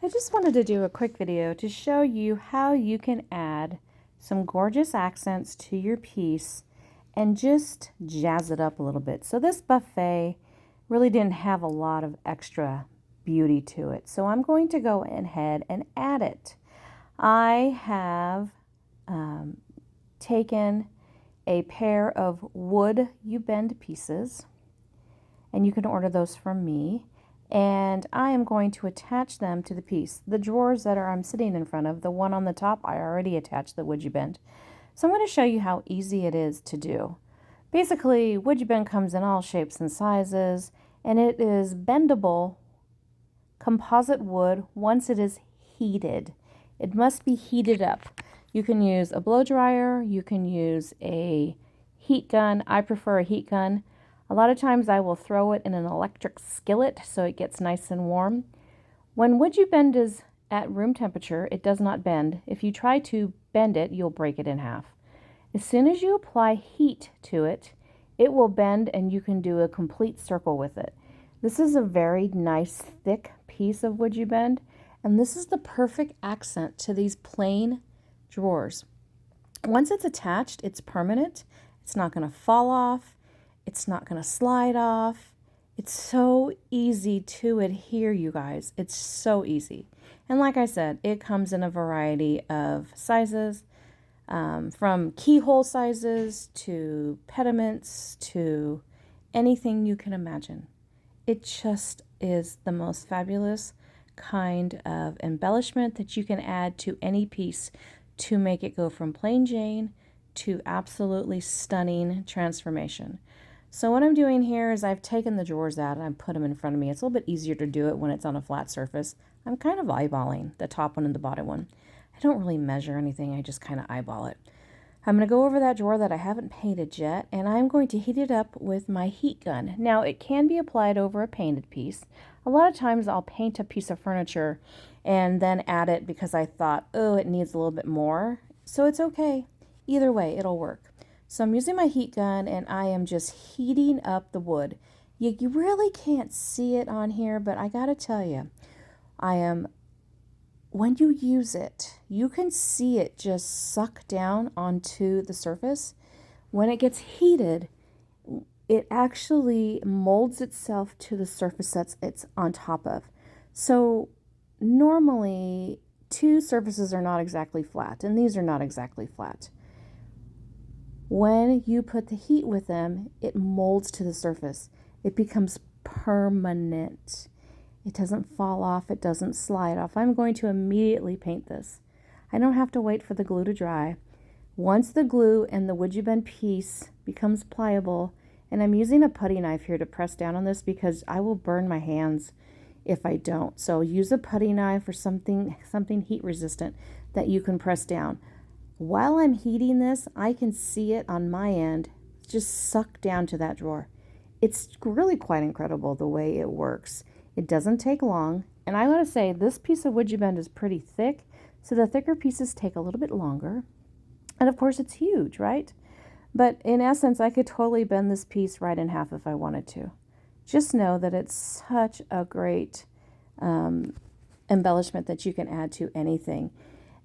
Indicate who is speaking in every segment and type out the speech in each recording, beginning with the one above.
Speaker 1: I just wanted to do a quick video to show you how you can add some gorgeous accents to your piece and just jazz it up a little bit. So this buffet really didn't have a lot of extra beauty to it. So I'm going to go ahead and add it. I have taken a pair of WoodUBend pieces, and you can order those from me. And I am going to attach them to the piece. The drawers that I'm sitting in front of, the one on the top, I already attached the WoodUBend. So I'm going to show you how easy it is to do. Basically, WoodUBend comes in all shapes and sizes, and it is bendable composite wood once it is heated. It must be heated up. You can use a blow dryer, you can use a heat gun. I prefer a heat gun. A lot of times I will throw it in an electric skillet so it gets nice and warm. When WoodUBend is at room temperature, it does not bend. If you try to bend it, you'll break it in half. As soon as you apply heat to it, it will bend and you can do a complete circle with it. This is a very nice thick piece of WoodUBend, and this is the perfect accent to these plain drawers. Once it's attached, it's permanent. It's not going to fall off. It's not going to slide off. It's so easy to adhere, you guys. It's so easy. And like I said, it comes in a variety of sizes, from keyhole sizes to pediments to anything you can imagine. It just is the most fabulous kind of embellishment that you can add to any piece to make it go from plain Jane to absolutely stunning transformation. So what I'm doing here is I've taken the drawers out and I've put them in front of me. It's a little bit easier to do it when it's on a flat surface. I'm kind of eyeballing the top one and the bottom one. I don't really measure anything, I just kind of eyeball it. I'm going to go over that drawer that I haven't painted yet, and I'm going to heat it up with my heat gun. Now, it can be applied over a painted piece. A lot of times I'll paint a piece of furniture and then add it because I thought, oh, it needs a little bit more. So it's okay. Either way, it'll work. So I'm using my heat gun and I am just heating up the wood. You really can't see it on here, but I gotta tell you, when you use it, you can see it just suck down onto the surface. When it gets heated, it actually molds itself to the surface that it's on top of. So normally, two surfaces are not exactly flat, and these are not exactly flat. When you put the heat with them, it molds to the surface. It becomes permanent. It doesn't fall off. It doesn't slide off. I'm going to immediately paint this. I don't have to wait for the glue to dry. Once the glue and the WoodUBend piece becomes pliable, and I'm using a putty knife here to press down on this because I will burn my hands if I don't. So use a putty knife or something heat resistant that you can press down. While I'm heating this, I can see it on my end just suck down to that drawer. It's really quite incredible the way it works. It doesn't take long, and I want to say this piece of WoodUBend is pretty thick, so the thicker pieces take a little bit longer. And of course it's huge, right? But in essence, I could totally bend this piece right in half if I wanted to. Just know that it's such a great embellishment that you can add to anything.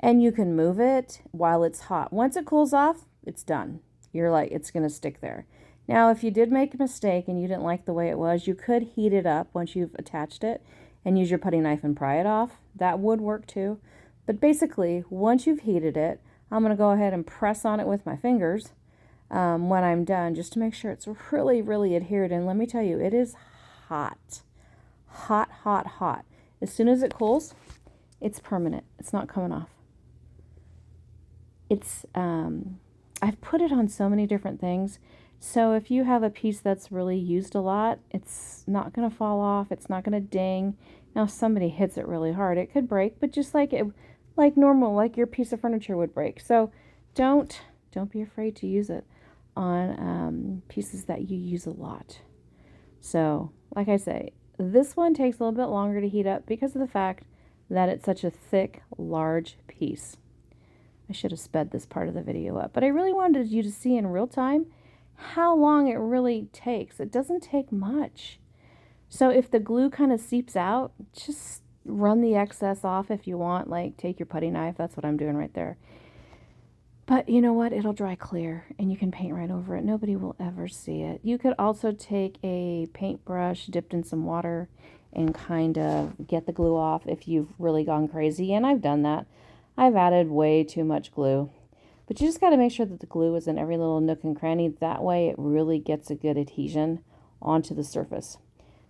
Speaker 1: And you can move it while it's hot. Once it cools off, it's done. You're like, it's going to stick there. Now, if you did make a mistake and you didn't like the way it was, you could heat it up once you've attached it and use your putty knife and pry it off. That would work too. But basically, once you've heated it, I'm going to go ahead and press on it with my fingers when I'm done, just to make sure it's really, really adhered. And let me tell you, it is hot. Hot, hot, hot. As soon as it cools, it's permanent. It's not coming off. I've put it on so many different things. So if you have a piece that's really used a lot, it's not going to fall off. It's not going to ding. Now, if somebody hits it really hard, it could break, but just like normal, like your piece of furniture would break. So don't be afraid to use it on pieces that you use a lot. So like I say, this one takes a little bit longer to heat up because of the fact that it's such a thick, large piece. I should have sped this part of the video up, but I really wanted you to see in real time how long it really takes. It doesn't take much. So if the glue kind of seeps out, just run the excess off if you want, like take your putty knife. That's what I'm doing right there. But you know what? It'll dry clear and you can paint right over it. Nobody will ever see it. You could also take a paintbrush dipped in some water and kind of get the glue off if you've really gone crazy. And I've done that. I've added way too much glue. But you just got to make sure that the glue is in every little nook and cranny. That way it really gets a good adhesion onto the surface.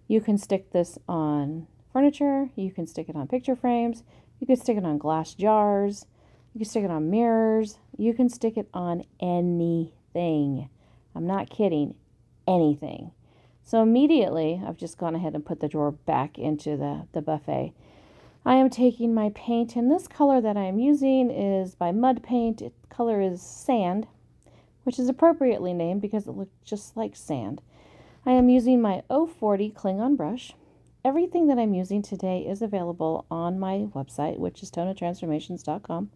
Speaker 1: You can stick this on furniture. You can stick it on picture frames. You can stick it on glass jars. You can stick it on mirrors. You can stick it on anything. I'm not kidding. Anything. So immediately, I've just gone ahead and put the drawer back into the buffet. I am taking my paint, and this color that I am using is by Mud Paint. Its color is Sand, which is appropriately named because it looks just like sand. I am using my 040 Klingon brush. Everything that I'm using today is available on my website, which is tonatransformations.com.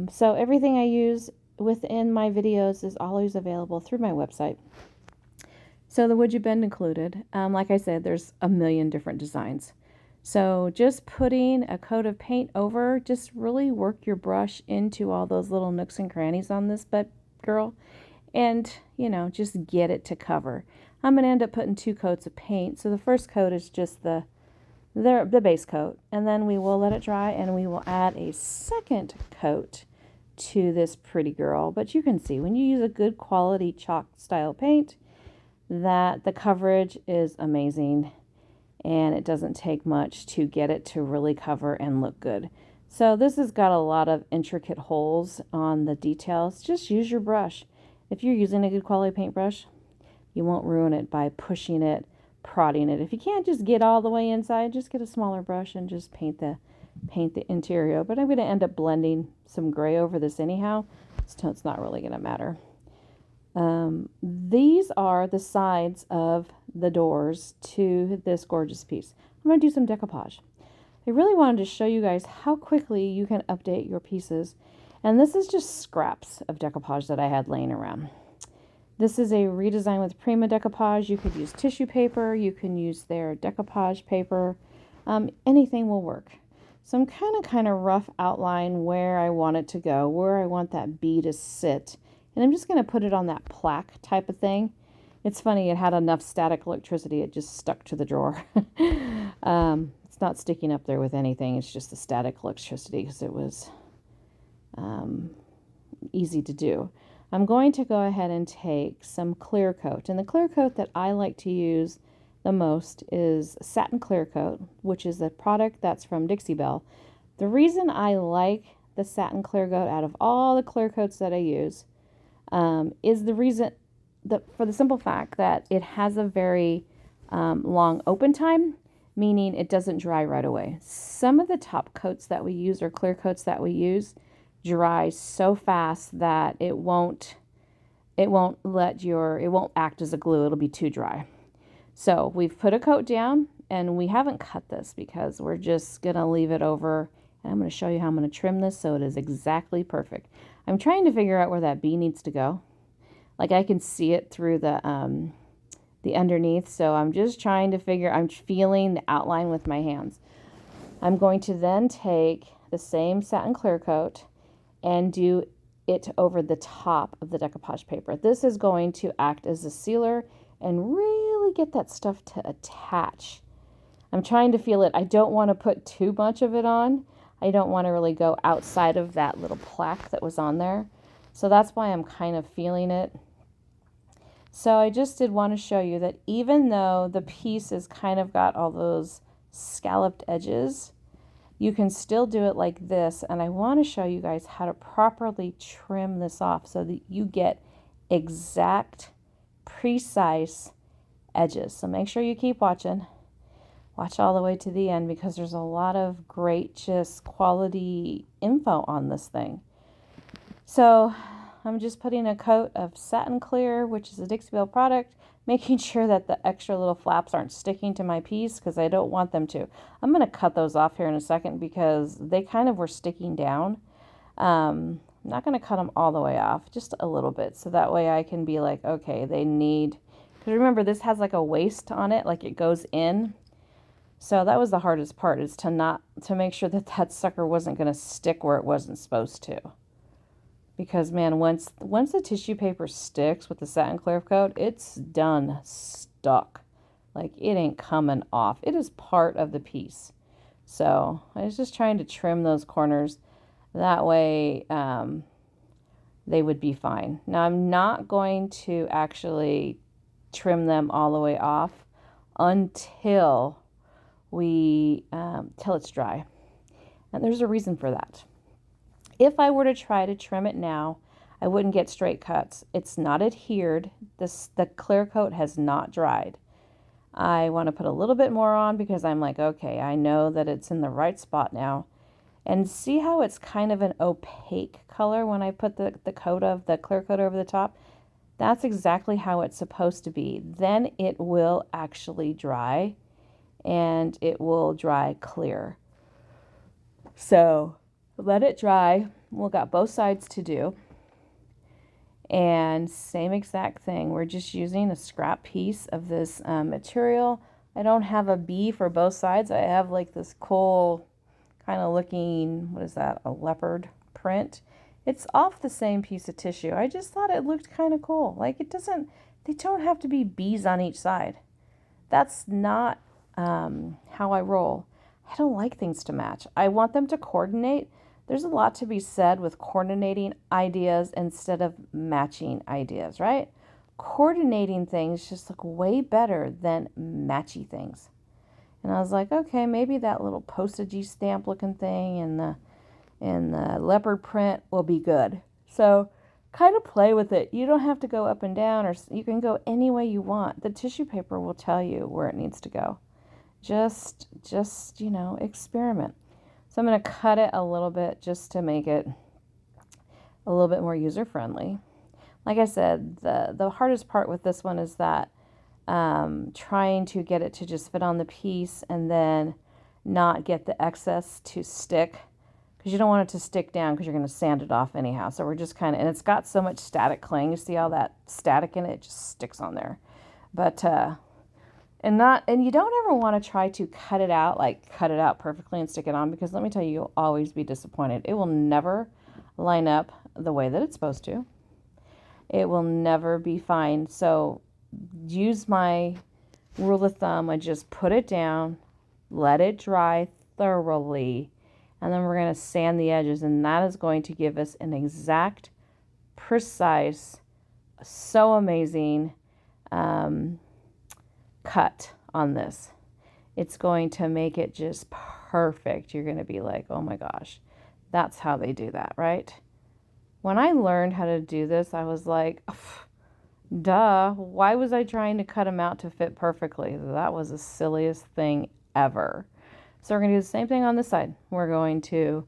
Speaker 1: So everything I use within my videos is always available through my website. So the WoodUBend included. Like I said, there's a million different designs. So just putting a coat of paint over, just really work your brush into all those little nooks and crannies on this girl. And, just get it to cover. I'm going to end up putting 2 coats of paint. So the first coat is just the base coat. And then we will let it dry and we will add a second coat to this pretty girl. But you can see when you use a good quality chalk style paint that the coverage is amazing. And it doesn't take much to get it to really cover and look good. So this has got a lot of intricate holes on the details. Just use your brush. If you're using a good quality paintbrush, you won't ruin it by pushing it, prodding it. If you can't just get all the way inside, just get a smaller brush and just paint the interior. But I'm going to end up blending some gray over this anyhow, so it's not really going to matter. These are the sides of the doors to this gorgeous piece. I'm going to do some decoupage. I really wanted to show you guys how quickly you can update your pieces. And this is just scraps of decoupage that I had laying around. This is a redesign with Prima decoupage. You could use tissue paper. You can use their decoupage paper. Anything will work. So I'm kind of rough outline where I want it to go, where I want that bee to sit. And I'm just going to put it on that plaque type of thing. It's funny, it had enough static electricity, it just stuck to the drawer. It's not sticking up there with anything, it's just the static electricity because it was easy to do. I'm going to go ahead and take some clear coat. And the clear coat that I like to use the most is Satin Clear Coat, which is a product that's from Dixie Belle. The reason I like the Satin Clear Coat out of all the clear coats that I use is for the simple fact that it has a very long open time, meaning it doesn't dry right away. Some of the top coats that we use or clear coats that we use dry so fast that it won't act as a glue. It'll be too dry. So we've put a coat down and we haven't cut this because we're just gonna leave it over, and I'm going to show you how I'm going to trim this so it is exactly perfect. I'm trying to figure out where that bee needs to go. Like I can see it through the underneath, so I'm just trying to I'm feeling the outline with my hands. I'm going to then take the same satin clear coat and do it over the top of the decoupage paper. This is going to act as a sealer and really get that stuff to attach. I'm trying to feel it. I don't want to put too much of it on. I don't want to really go outside of that little plaque that was on there. So that's why I'm kind of feeling it. So I just did want to show you that even though the piece has kind of got all those scalloped edges, you can still do it like this. And I want to show you guys how to properly trim this off so that you get exact, precise edges. So make sure you keep watching. Watch all the way to the end because there's a lot of great just quality info on this thing. So I'm just putting a coat of Satin Clear, which is a Dixie Belle product, making sure that the extra little flaps aren't sticking to my piece because I don't want them to. I'm going to cut those off here in a second because they kind of were sticking down. I'm not going to cut them all the way off, just a little bit. So that way I can be like, okay, they need, because remember this has like a waist on it, like it goes in. So that was the hardest part, is to make sure that that sucker wasn't going to stick where it wasn't supposed to. Because man, once the tissue paper sticks with the satin clear coat, it's done stuck. Like it ain't coming off. It is part of the piece. So I was just trying to trim those corners. That way they would be fine. Now I'm not going to actually trim them all the way off until till it's dry. And there's a reason for that. If I were to try to trim it now, I wouldn't get straight cuts. It's not adhered. The clear coat has not dried. I want to put a little bit more on because I'm like, okay, I know that it's in the right spot now. And see how it's kind of an opaque color when I put the clear coat over the top? That's exactly how it's supposed to be. Then it will actually dry, and it will dry clear. So let it dry. We've got both sides to do. And same exact thing. We're just using a scrap piece of this material. I don't have a B for both sides. I have like this cool kind of looking, what is that, a leopard print. It's off the same piece of tissue. I just thought it looked kind of cool. Like they don't have to be B's on each side. That's not how I roll. I don't like things to match. I want them to coordinate. There's a lot to be said with coordinating ideas instead of matching ideas, right? Coordinating things just look way better than matchy things. And I was like, okay, maybe that little postage stamp looking thing and the leopard print will be good. So kind of play with it. You don't have to go up and down, or you can go any way you want. The tissue paper will tell you where it needs to go. Just experiment. So I'm going to cut it a little bit just to make it a little bit more user-friendly. Like I said, the hardest part with this one is that trying to get it to just fit on the piece and then not get the excess to stick, because you don't want it to stick down because you're going to sand it off anyhow. So we're just kind of, and it's got so much static cling. You see all that static in it? It just sticks on there. But and you don't ever want to try to cut it out perfectly and stick it on, because let me tell you, you'll always be disappointed. It will never line up the way that it's supposed to. It will never be fine. So use my rule of thumb. I just put it down, let it dry thoroughly, and then we're going to sand the edges, and that is going to give us an exact, precise, so amazing cut on this. It's going to make it just perfect. You're going to be like, oh my gosh, that's how they do that, right? When I learned how to do this, I was like, duh, why was I trying to cut them out to fit perfectly? That was the silliest thing ever. So we're going to do the same thing on this side. We're going to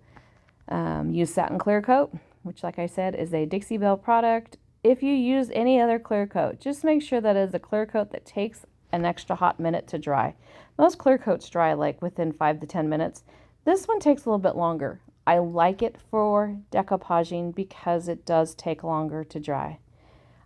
Speaker 1: use satin clear coat, which, like I said, is a Dixie Belle product. If you use any other clear coat, just make sure that it's a clear coat that takes an extra hot minute to dry. Most clear coats dry like within 5 to 10 minutes. This one takes a little bit longer. I like it for decoupaging because it does take longer to dry.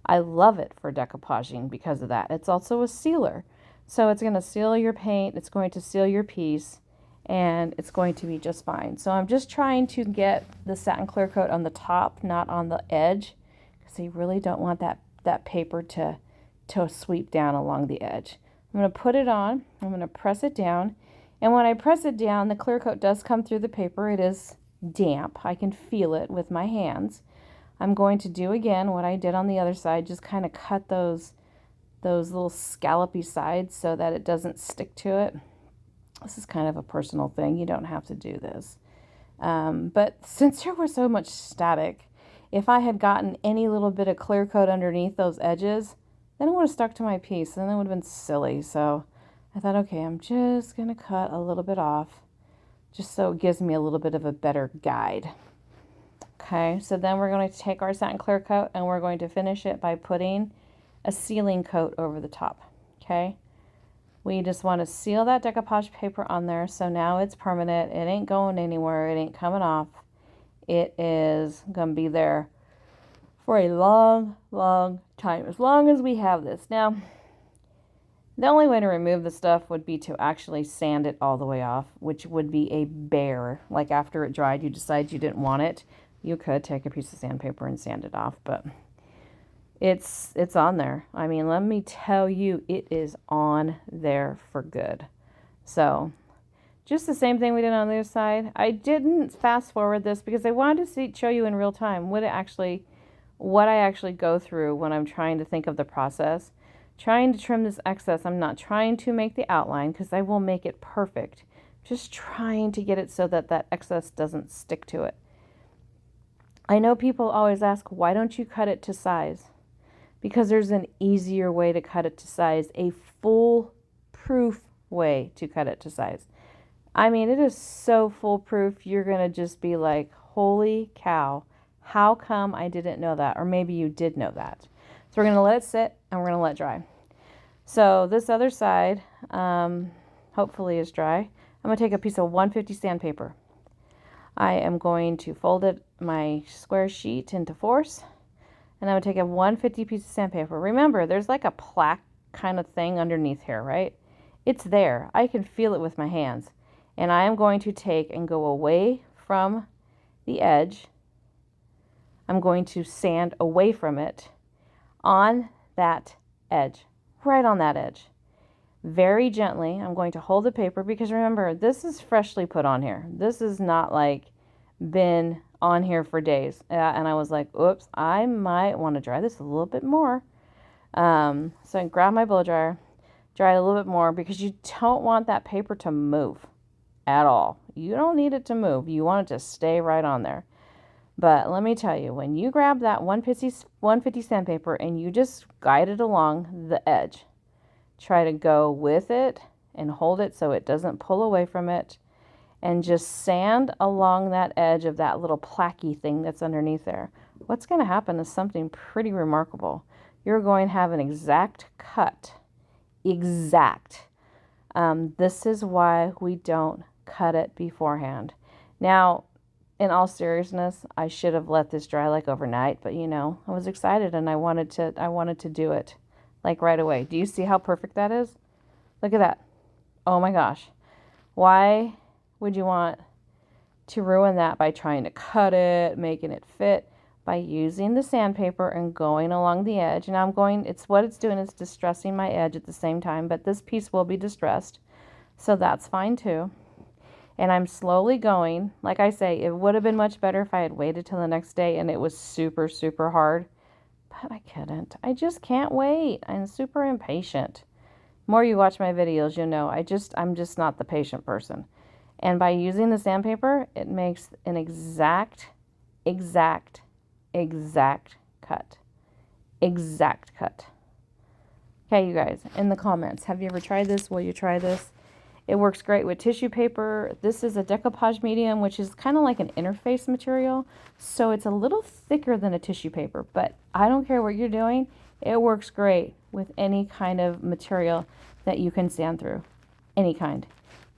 Speaker 1: I love it for decoupaging because of that. It's also a sealer. So it's going to seal your paint, it's going to seal your piece, and it's going to be just fine. So I'm just trying to get the satin clear coat on the top, not on the edge, because you really don't want that paper to sweep down along the edge. I'm going to put it on, I'm going to press it down, and when I press it down, the clear coat does come through the paper. It is damp. I can feel it with my hands. I'm going to do again what I did on the other side, just kind of cut those little scallopy sides so that it doesn't stick to it. This is kind of a personal thing. You don't have to do this. But since there was so much static, if I had gotten any little bit of clear coat underneath those edges, then it would have stuck to my piece, and it would have been silly. So I thought, okay, I'm just going to cut a little bit off, just so it gives me a little bit of a better guide. Okay, so then we're going to take our satin clear coat, and we're going to finish it by putting a sealing coat over the top. Okay, we just want to seal that decoupage paper on there, so now it's permanent. It ain't going anywhere. It ain't coming off. It is going to be there for a long, long time, as long as we have this. Now The only way to remove the stuff would be to actually sand it all the way off, which would be a bear. Like after it dried, you decide you didn't want it, you could take a piece of sandpaper and sand it off, but it's on there. I mean, let me tell you, it is on there for good. So just the same thing we did on the other side. I didn't fast forward this because I wanted to show you in real time what I actually go through when I'm trying to think of the process. Trying to trim this excess. I'm not trying to make the outline because I will make it perfect. Just trying to get it so that that excess doesn't stick to it. I know people always ask, why don't you cut it to size? Because there's an easier way to cut it to size, a foolproof way to cut it to size. I mean, it is so foolproof, you're going to just be like, holy cow, how come I didn't know that? Or maybe you did know that. So we're going to let it sit and we're going to let it dry. So this other side, hopefully is dry. I'm going to take a piece of 150 sandpaper. I am going to fold my square sheet into fours. And I'm going to take a 150 piece of sandpaper. Remember, there's like a plaque kind of thing underneath here, right? It's there. I can feel it with my hands. And I am going to take and go away from the edge. I'm going to sand away from it on that edge, right on that edge. Very gently, I'm going to hold the paper because remember, this is freshly put on here. This is not like been on here for days. And I was like, oops, I might want to dry this a little bit more. So I grab my blow dryer, dry it a little bit more because you don't want that paper to move at all. You don't need it to move. You want it to stay right on there. But let me tell you, when you grab that 150 sandpaper and you just guide it along the edge, try to go with it and hold it so it doesn't pull away from it, and just sand along that edge of that little plaquey thing that's underneath there. What's going to happen is something pretty remarkable. You're going to have an exact cut. Exact. This is why we don't cut it beforehand. Now, in all seriousness, I should have let this dry like overnight, but you know, I was excited and I wanted to do it like right away. Do you see how perfect that is? Look at that. Oh my gosh. Why would you want to ruin that by trying to cut it, making it fit? By using the sandpaper and going along the edge. And it's what it's doing is distressing my edge at the same time, but this piece will be distressed. So that's fine too. And I'm slowly going. Like I say, it would have been much better if I had waited till the next day and it was super, super hard. But I couldn't. I just can't wait. I'm super impatient. The more you watch my videos, you'll know I'm just not the patient person. And by using the sandpaper, it makes an exact cut. Exact cut. Okay, you guys, in the comments, have you ever tried this? Will you try this? It works great with tissue paper. This is a decoupage medium, which is kind of like an interface material. So it's a little thicker than a tissue paper, but I don't care what you're doing. It works great with any kind of material that you can sand through. Any kind.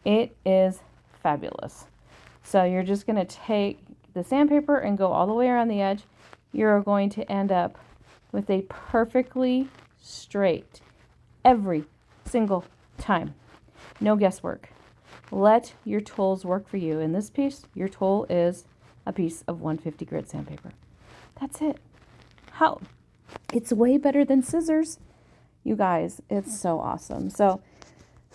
Speaker 1: It is fabulous. So you're just going to take the sandpaper and go all the way around the edge. You're going to end up with a perfectly straight every single time. No guesswork. Let your tools work for you. In this piece, your tool is a piece of 150 grit sandpaper. That's it. How? It's way better than scissors. You guys, it's so awesome. So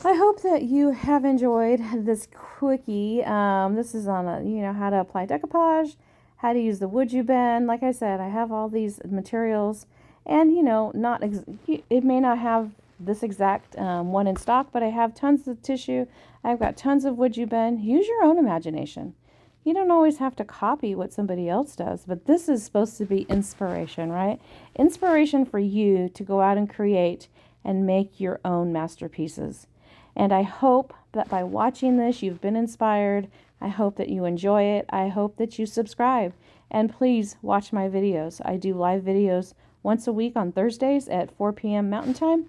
Speaker 1: I hope that you have enjoyed this quickie. This is on how to apply decoupage, how to use the WoodUBend. Like I said, I have all these materials, and it may not have this exact one in stock, but I have tons of tissue. I've got tons of WoodUBend. Use your own imagination. You don't always have to copy what somebody else does, but this is supposed to be inspiration, right? Inspiration for you to go out and create and make your own masterpieces. And I hope that by watching this, you've been inspired. I hope that you enjoy it. I hope that you subscribe. And please watch my videos. I do live videos once a week on Thursdays at 4 p.m. Mountain Time.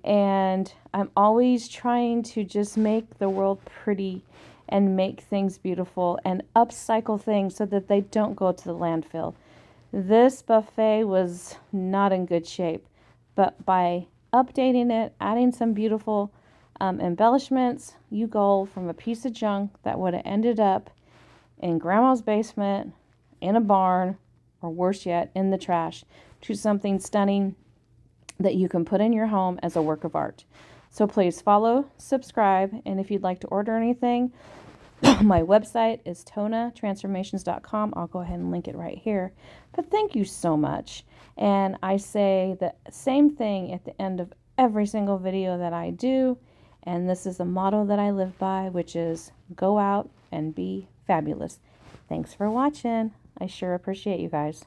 Speaker 1: And I'm always trying to just make the world pretty and make things beautiful and upcycle things so that they don't go to the landfill. This buffet was not in good shape, but by updating it, adding some beautiful embellishments. You go from a piece of junk that would have ended up in grandma's basement, in a barn, or worse yet, in the trash, to something stunning that you can put in your home as a work of art. So please follow, subscribe, and if you'd like to order anything, my website is tonatransformations.com. I'll go ahead and link it right here. But thank you so much. And I say the same thing at the end of every single video that I do. And this is the motto that I live by, which is go out and be fabulous. Thanks for watching. I sure appreciate you guys.